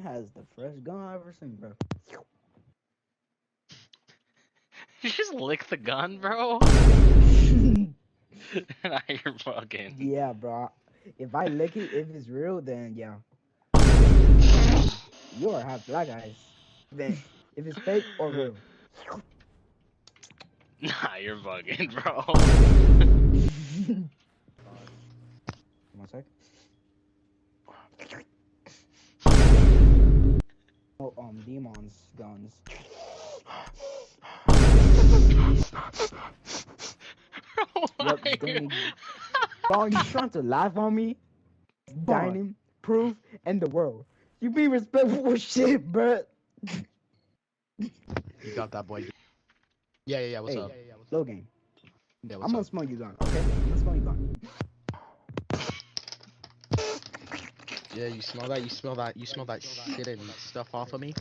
has the freshest gun I ever seen, bro. You just lick the gun, bro? Nah, you're fucking. Yeah, bro. If I lick it, if it's real, then yeah. You are half black eyes. Then if it's fake or real. Nah, you're fucking, bro. One sec. Oh, demons guns. Yep, Why? gang. Dog, you trying to laugh on me? Dining, proof, and the world. You be respectful shit, bruh. You got that, boy. Yeah, what's Hey, up? Logan, Yeah, I'm what's gonna up? smoke you gun, okay? I'm gonna smoke you gun. Yeah, you smell that? You smell that shit and stuff off of me?